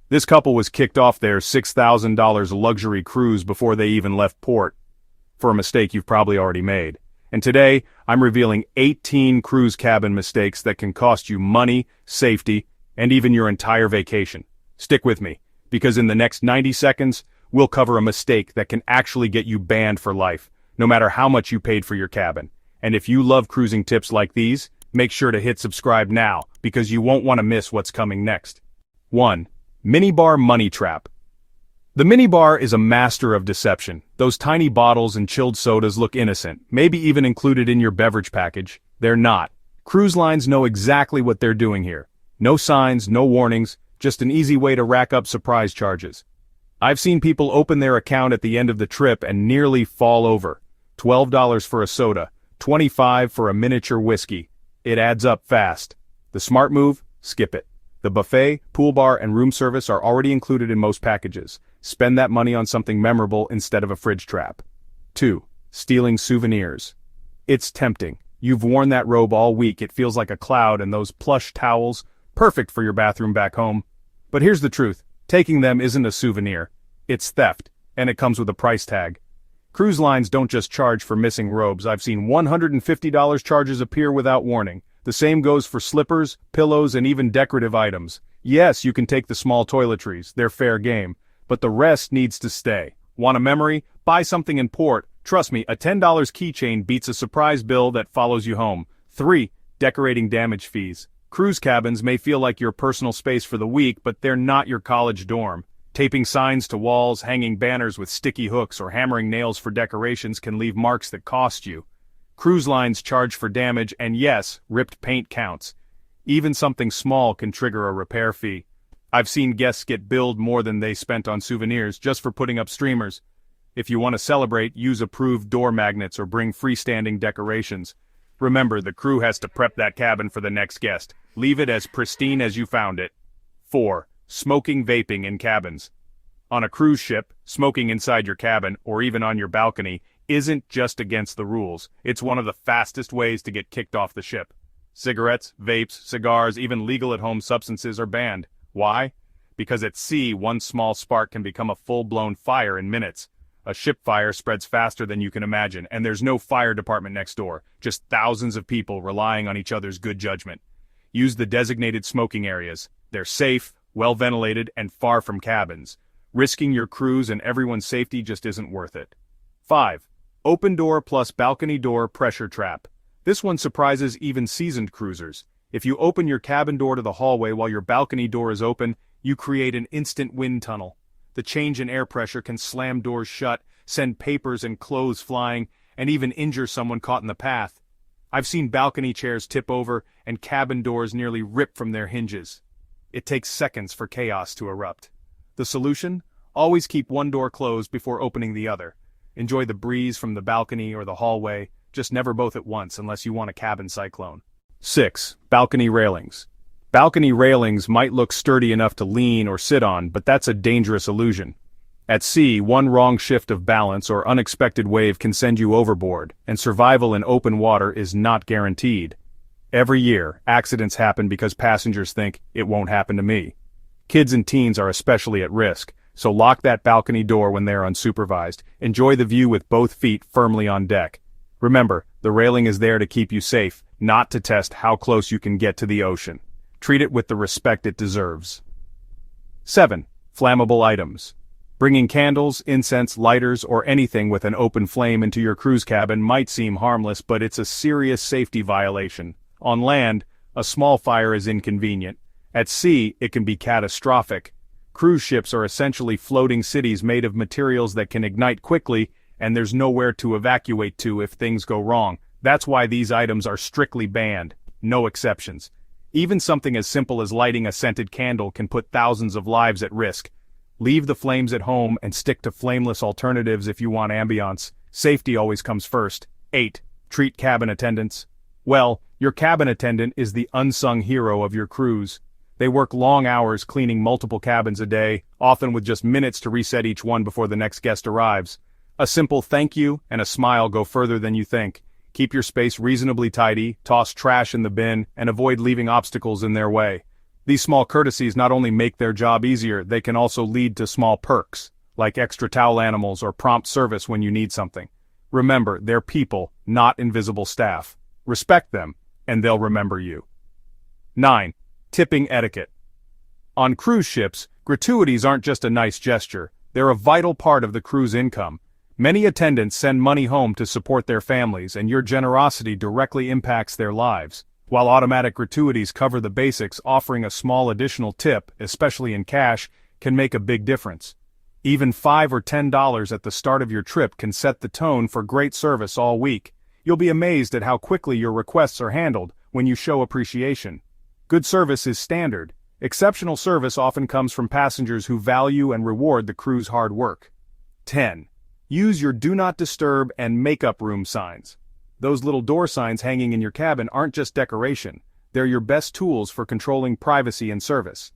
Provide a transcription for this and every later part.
This couple was kicked off their $6,000 luxury cruise before they even left port, for a mistake you've probably already made. And today, I'm revealing 18 cruise cabin mistakes that can cost you money, safety, and even your entire vacation. Stick with me, because in the next 90 seconds, we'll cover a mistake that can actually get you banned for life, no matter how much you paid for your cabin. And if you love cruising tips like these, make sure to hit subscribe now, because you won't want to miss what's coming next. 1. Minibar Money Trap. The minibar is a master of deception. Those tiny bottles and chilled sodas look innocent, maybe even included in your beverage package. They're not. Cruise lines know exactly what they're doing here. No signs, no warnings, just an easy way to rack up surprise charges. I've seen people open their account at the end of the trip and nearly fall over. $12 for a soda, $25 for a miniature whiskey. It adds up fast. The smart move? Skip it. The buffet, pool bar, and room service are already included in most packages. Spend that money on something memorable instead of a fridge trap. 2. Stealing souvenirs. It's tempting. You've worn that robe all week, it feels like a cloud, and those plush towels, perfect for your bathroom back home. But here's the truth, taking them isn't a souvenir. It's theft, and it comes with a price tag. Cruise lines don't just charge for missing robes. I've seen $150 charges appear without warning. The same goes for slippers, pillows, and even decorative items. Yes, you can take the small toiletries, they're fair game, but the rest needs to stay. Want a memory? Buy something in port. Trust me, a $10 keychain beats a surprise bill that follows you home. 3. Decorating damage fees. Cruise cabins may feel like your personal space for the week, but they're not your college dorm. Taping signs to walls, hanging banners with sticky hooks, or hammering nails for decorations can leave marks that cost you. Cruise lines charge for damage, and yes, ripped paint counts. Even something small can trigger a repair fee. I've seen guests get billed more than they spent on souvenirs just for putting up streamers. If you want to celebrate, use approved door magnets or bring freestanding decorations. Remember, the crew has to prep that cabin for the next guest. Leave it as pristine as you found it. 4. Smoking vaping in cabins. On a cruise ship, smoking inside your cabin, or even on your balcony, isn't just against the rules, it's one of the fastest ways to get kicked off the ship. Cigarettes, vapes, cigars, even legal at-home substances are banned. Why? Because at sea, one small spark can become a full-blown fire in minutes. A ship fire spreads faster than you can imagine, and there's no fire department next door, just thousands of people relying on each other's good judgment. Use the designated smoking areas. They're safe, well-ventilated, and far from cabins. Risking your crew's and everyone's safety just isn't worth it. 5. Open door plus balcony door pressure trap. This one surprises even seasoned cruisers. If you open your cabin door to the hallway while your balcony door is open, you create an instant wind tunnel. The change in air pressure can slam doors shut, send papers and clothes flying, and even injure someone caught in the path. I've seen balcony chairs tip over and cabin doors nearly rip from their hinges. It takes seconds for chaos to erupt. The solution? Always keep one door closed before opening the other. Enjoy the breeze from the balcony or the hallway, just never both at once unless you want a cabin cyclone. 6. Balcony railings. Balcony railings might look sturdy enough to lean or sit on, but that's a dangerous illusion. At sea, one wrong shift of balance or unexpected wave can send you overboard, and survival in open water is not guaranteed. Every year, accidents happen because passengers think, it won't happen to me. Kids and teens are especially at risk, so lock that balcony door when they're unsupervised. Enjoy the view with both feet firmly on deck. Remember, the railing is there to keep you safe, not to test how close you can get to the ocean. Treat it with the respect it deserves. 7. Flammable items. Bringing candles, incense, lighters, or anything with an open flame into your cruise cabin might seem harmless, but it's a serious safety violation. On land, a small fire is inconvenient. At sea, it can be catastrophic. Cruise ships are essentially floating cities made of materials that can ignite quickly, and there's nowhere to evacuate to if things go wrong. That's why these items are strictly banned. No exceptions. Even something as simple as lighting a scented candle can put thousands of lives at risk. Leave the flames at home and stick to flameless alternatives if you want ambiance. Safety always comes first. 8. Treat cabin attendants. Well, your cabin attendant is the unsung hero of your cruise. They work long hours cleaning multiple cabins a day, often with just minutes to reset each one before the next guest arrives. A simple thank you and a smile go further than you think. Keep your space reasonably tidy, toss trash in the bin, and avoid leaving obstacles in their way. These small courtesies not only make their job easier, they can also lead to small perks, like extra towel animals or prompt service when you need something. Remember, they're people, not invisible staff. Respect them, and they'll remember you. 9. Tipping etiquette. On cruise ships, gratuities aren't just a nice gesture, they're a vital part of the crew's income. Many attendants send money home to support their families, and your generosity directly impacts their lives. While automatic gratuities cover the basics, offering a small additional tip, especially in cash, can make a big difference. Even $5 or $10 at the start of your trip can set the tone for great service all week. You'll be amazed at how quickly your requests are handled when you show appreciation. Good service is standard. Exceptional service often comes from passengers who value and reward the crew's hard work. 10. Use your Do Not Disturb and Makeup Room signs. Those little door signs hanging in your cabin aren't just decoration, they're your best tools for controlling privacy and service.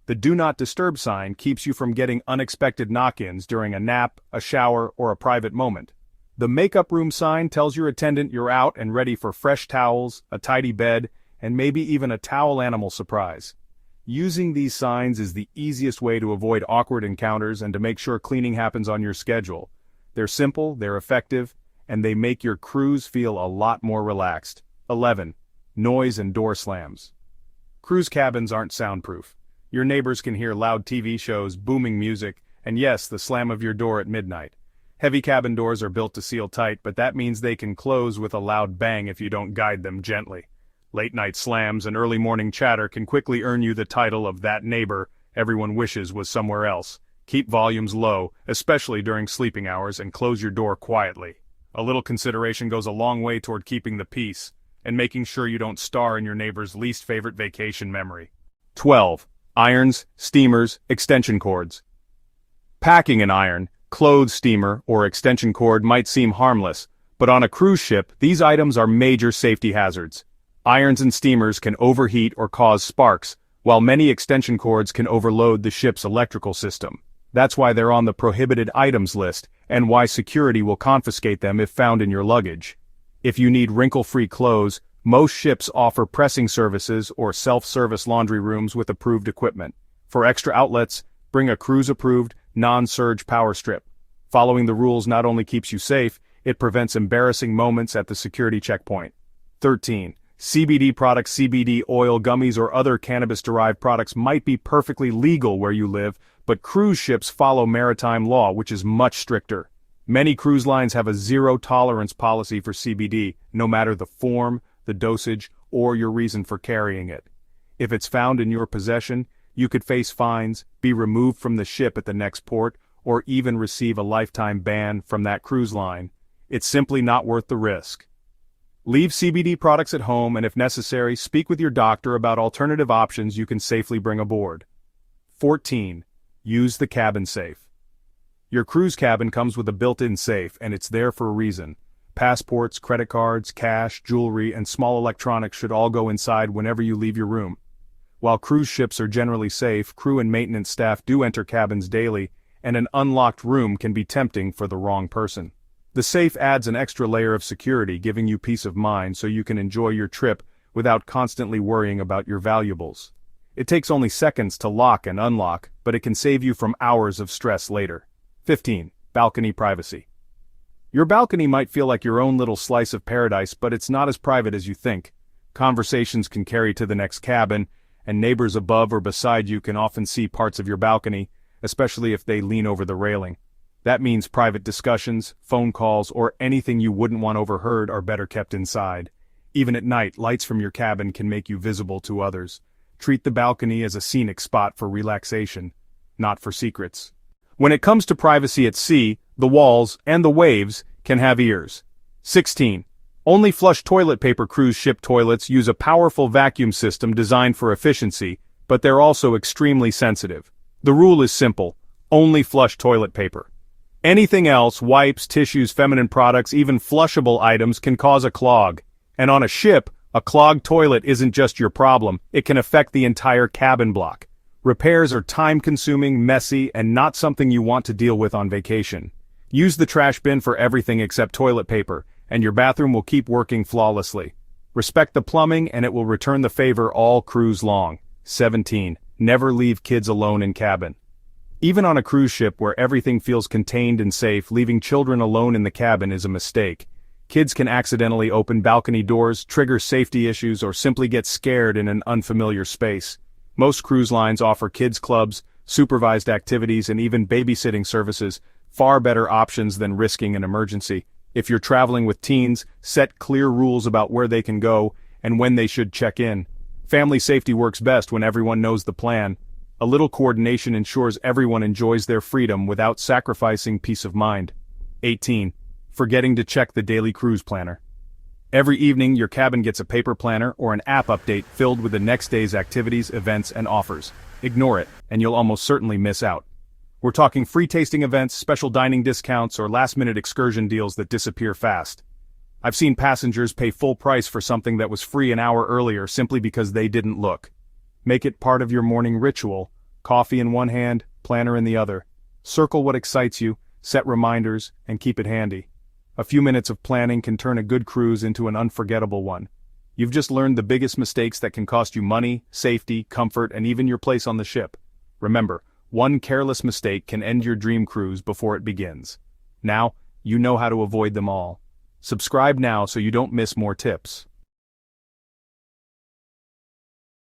The Do Not Disturb sign keeps you from getting unexpected knock-ins during a nap, a shower, or a private moment. The Makeup Room sign tells your attendant you're out and ready for fresh towels, a tidy bed, and maybe even a towel animal surprise. Using these signs is the easiest way to avoid awkward encounters and to make sure cleaning happens on your schedule. They're simple, they're effective, and they make your cruise feel a lot more relaxed. 11. Noise and door slams. Cruise cabins aren't soundproof. Your neighbors can hear loud TV shows, booming music, and yes, the slam of your door at midnight. Heavy cabin doors are built to seal tight, but that means they can close with a loud bang if you don't guide them gently. Late-night slams and early morning chatter can quickly earn you the title of that neighbor everyone wishes was somewhere else. Keep volumes low, especially during sleeping hours, and close your door quietly. A little consideration goes a long way toward keeping the peace, and making sure you don't star in your neighbor's least favorite vacation memory. 12. Irons, steamers, extension cords. Packing an iron, clothes steamer, or extension cord might seem harmless, but on a cruise ship, these items are major safety hazards. Irons and steamers can overheat or cause sparks, while many extension cords can overload the ship's electrical system. That's why they're on the prohibited items list, and why security will confiscate them if found in your luggage. If you need wrinkle-free clothes, most ships offer pressing services or self-service laundry rooms with approved equipment. For extra outlets, bring a cruise-approved, non-surge power strip. Following the rules not only keeps you safe, it prevents embarrassing moments at the security checkpoint. 13. CBD products. CBD oil, gummies, or other cannabis-derived products might be perfectly legal where you live, but cruise ships follow maritime law, which is much stricter. Many cruise lines have a zero-tolerance policy for CBD, no matter the form, the dosage, or your reason for carrying it. If it's found in your possession, you could face fines, be removed from the ship at the next port, or even receive a lifetime ban from that cruise line. It's simply not worth the risk. Leave CBD products at home, and if necessary, speak with your doctor about alternative options you can safely bring aboard. 14. Use the cabin safe. Your cruise cabin comes with a built-in safe, and it's there for a reason. Passports, credit cards, cash, jewelry, and small electronics should all go inside whenever you leave your room. While cruise ships are generally safe, crew and maintenance staff do enter cabins daily, and an unlocked room can be tempting for the wrong person. The safe adds an extra layer of security, giving you peace of mind so you can enjoy your trip without constantly worrying about your valuables. It takes only seconds to lock and unlock, but it can save you from hours of stress later. 15. Balcony privacy. Your balcony might feel like your own little slice of paradise, but it's not as private as you think. Conversations can carry to the next cabin, and neighbors above or beside you can often see parts of your balcony, especially if they lean over the railing. That means private discussions, phone calls, or anything you wouldn't want overheard are better kept inside. Even at night, lights from your cabin can make you visible to others. Treat the balcony as a scenic spot for relaxation, not for secrets. When it comes to privacy at sea, the walls and the waves can have ears. 16. Only flush toilet paper. Cruise ship toilets use a powerful vacuum system designed for efficiency, but they're also extremely sensitive. The rule is simple: only flush toilet paper. Anything else, wipes, tissues, feminine products, even flushable items, can cause a clog. And on a ship, a clogged toilet isn't just your problem, it can affect the entire cabin block. Repairs are time-consuming, messy, and not something you want to deal with on vacation. Use the trash bin for everything except toilet paper, and your bathroom will keep working flawlessly. Respect the plumbing, and it will return the favor all cruise long. 17. Never leave kids alone in cabin. Even on a cruise ship where everything feels contained and safe, leaving children alone in the cabin is a mistake. Kids can accidentally open balcony doors, trigger safety issues, or simply get scared in an unfamiliar space. Most cruise lines offer kids clubs, supervised activities, and even babysitting services, far better options than risking an emergency. If you're traveling with teens, set clear rules about where they can go and when they should check in. Family safety works best when everyone knows the plan. A little coordination ensures everyone enjoys their freedom without sacrificing peace of mind. 18. Forgetting to check the daily cruise planner. Every evening your cabin gets a paper planner or an app update filled with the next day's activities, events, and offers. Ignore it, and you'll almost certainly miss out. We're talking free tasting events, special dining discounts, or last-minute excursion deals that disappear fast. I've seen passengers pay full price for something that was free an hour earlier simply because they didn't look. Make it part of your morning ritual. Coffee in one hand, planner in the other. Circle what excites you, set reminders, and keep it handy. A few minutes of planning can turn a good cruise into an unforgettable one. You've just learned the biggest mistakes that can cost you money, safety, comfort, and even your place on the ship. Remember, one careless mistake can end your dream cruise before it begins. Now, you know how to avoid them all. Subscribe now so you don't miss more tips.